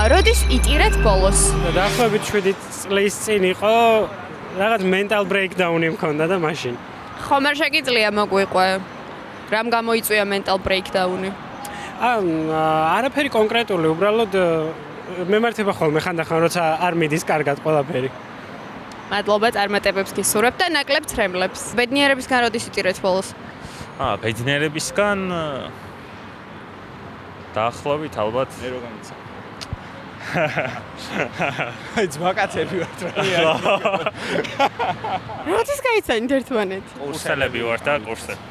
როდის იტირეთ ბოლოს? დაახლოებით 7 წლის წინ იყო რაღაც mental breakdown-ი მქონდა და მაშინ. ხომ არ შეგიძლია მოგვიყვე? რამ გამოიწვია mental breakdown-ი? არაფერი კონკრეტული, უბრალოდ მემართება ხოლმე ხანდახან, როცა არ მიდის კარგად ყველაფერი. მადლობა წარმატებებს გისურვებ და ნაკლებ ცრემლებს. ბედნიერებისგან როდის იტირეთ ბოლოს? ბედნიერებისგან დაახლოებით ალბათ მე რო გამიცა. აი ძმაკაცები ვართ რა. როდის გაიცანით ერთმანეთი? კურსელები ვართ და კურსები.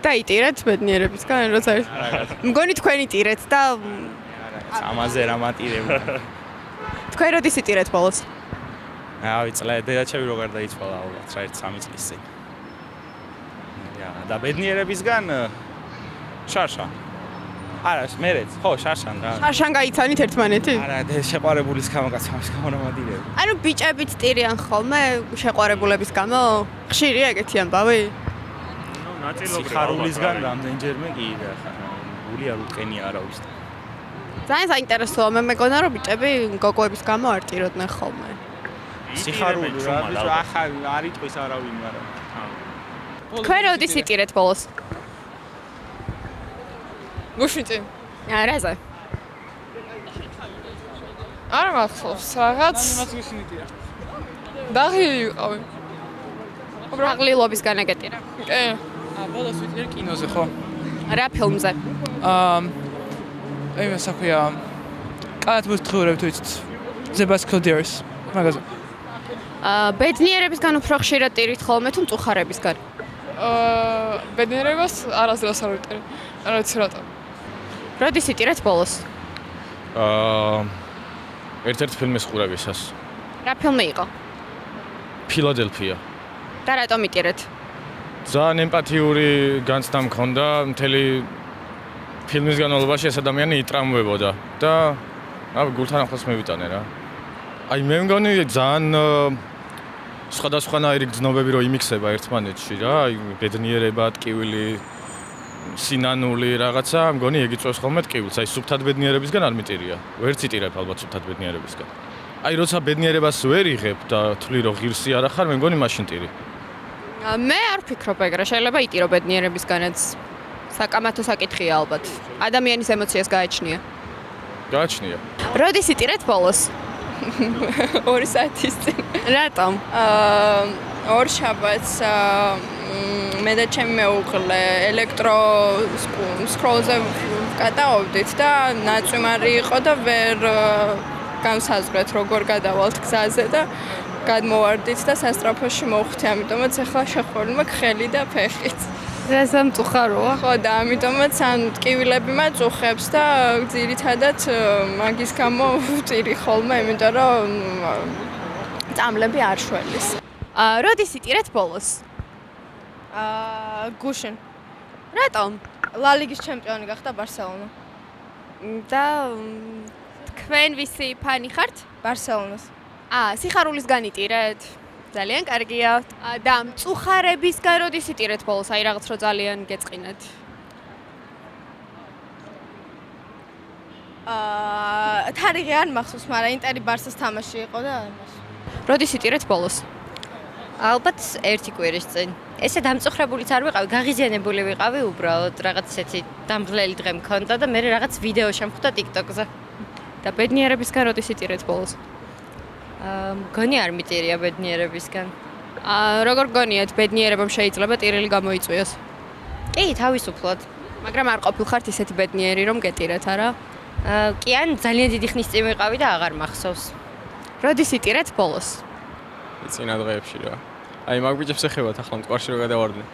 და იტირეთ ბედნიერებისგან როცა მგონი თქვენ იტირეთ და ამაზე რა მატირებდა. თქვენ როდის იტირეთ ბოლოს? ავიწლე დედაჩემი რო გარდაიცვალა ალბათ რა 1-3 წლის წინ. და ბედნიერებისგან შარშა. არა, მერეც, ხო, შარშან რა. შარშან გაიცანით ერთმანეთი? არა, შეყვარებულის გამო კაცამის გამო რა მატირებ. ანუ ბიჭებიც ტირიან ხოლმე შეყვარებულების გამო? ხშირია ეგეთი ამბავი? სიხარულისგან რამდენჯერმე კი და ხა გული არ უყენია არავის. ძალიან საინტერესოა, მე მეგონა რომ ბიჭები გოგოების გამო არ ტიროდნენ ხოლმე. სიხარული რა, ბიჭო, ახლა არ იტყვის არავინ, მაგრამ თქვენ როდის იტირეთ ბოლოს? გუშინწინ. რაზე? არ მახსოვს რაღაც. დაღილი ვიყავი. უბრალოდ განაგეტირა. კი. ბოლოს ვიტირე კინოზე ხო? რა ფილმზე? იმას აქვია. კალათბურთის თხოვნები თუ იცით. The Baskervilles მაგაზე. ბედნიერებისგან უფრო ხშირად ტირით ხოლმე თუ მწუხარებისგან? ბედნიერებას არასდროს არ ვიტირე. არ ვიცი რატომ. როდის იტირეთ ბოლოს? ერთ-ერთ ფილმის ყურებისას. რა ფილმი იყო? ფილადელფია. და რატომ იტირეთ? ძალიან ემპათიური განცდა მქონდა, მთელი ფილმის განმავლობაში ეს ადამიანი იტრამვებოდა და გულთან ახლოს მივიტანე რა. აი მე მგონი ძალიან სხვადასხვანაირი გრძნობები რო იმიქსება ერთმანეთში რა, აი ბედნიერება, ტკივილი, სინანული რაღაცა, მგონი ეგ იწვევს ხოლმე ტკივილს, აი სუფთად ბედნიერებისგან არ მიტირია. ვერც იტირებ ალბათ სუფთად ბედნიერებისგან. აი როცა ბედნიერებას ვერ იღებ და თვლი რომ ღირსი არ ახარ, მე მგონი მაშინ ტირი. მე არ ვფიქრობ ეგრე, შეიძლება იტირო ბედნიერებისგანაც. საკამათო საკითხია ალბათ. ადამიანის ემოციას გააჩნია. გააჩნია. როდის იტირეთ ბოლოს? 2 საათის წინ. რატომ? ორ შაბათს მე და ჩემი მეუღლე ელექტრო სკროლზე გადავდით და ნაწვიმარი იყო და ვერ განსაზღვრეთ როგორ გადავალთ გზაზე და გადმოვარდით და სასტრაფოში მოვხვდი, ამიტომაც ახლა შეხვეულმა ხელი და ფეხით. რა სამწუხაროა? ხო და ამიტომაც ან ტკივილები მაწუხებს და ძირითადად მაგის გამო ვტირი ხოლმე, იმიტომ რომ წამლები არ შველის. როდის იტირეთ ბოლოს? გუშინ. რატომ? ლა ლიგის ჩემპიონი გახდა ბარსელონა. და თქვენ ვისი ფანი ხართ? ბარსელონას. სიხარულისგან იტირეთ? ძალიან კარგია. და მწუხარებისგან როდის იტირეთ ბოლოს? აი რაღაც რო ძალიან გეწყინათ. თარიღი არ მახსოვს, მაგრამ ინტერი ბარსას თამაში იყო და როდის იტირეთ ბოლოს? ალბათ 1 კვირის წინ. ესე დამწუხრებულიც არ ვიყავი, გაღიზიანებული ვიყავი უბრალოდ, რაღაც ესეთი დამღლელი დღე მქონდა და მე რაღაც ვიდეო შემხვდა TikTok-ზე. და ბედნიერებისგან როდის იტირეთ ბოლოს? მგონი არ მიტირია ბედნიერებისგან. როგორ გონიათ, ბედნიერებამ შეიძლება ტირილი გამოიწვიოს? კი, თავისუფლად. მაგრამ არ ყოფილხართ ისეთი ბედნიერი, რომ გეტირეთ, არა? კი, ან ძალიან დიდი ხნის წინ ვიყავი და აღარ მახსოვს. როდის იტირეთ ბოლოს? წინა დღეებში რა. აი მაგ ბიჭებს ეხებათ ახლა მტკვარში რო გადავარდნენ.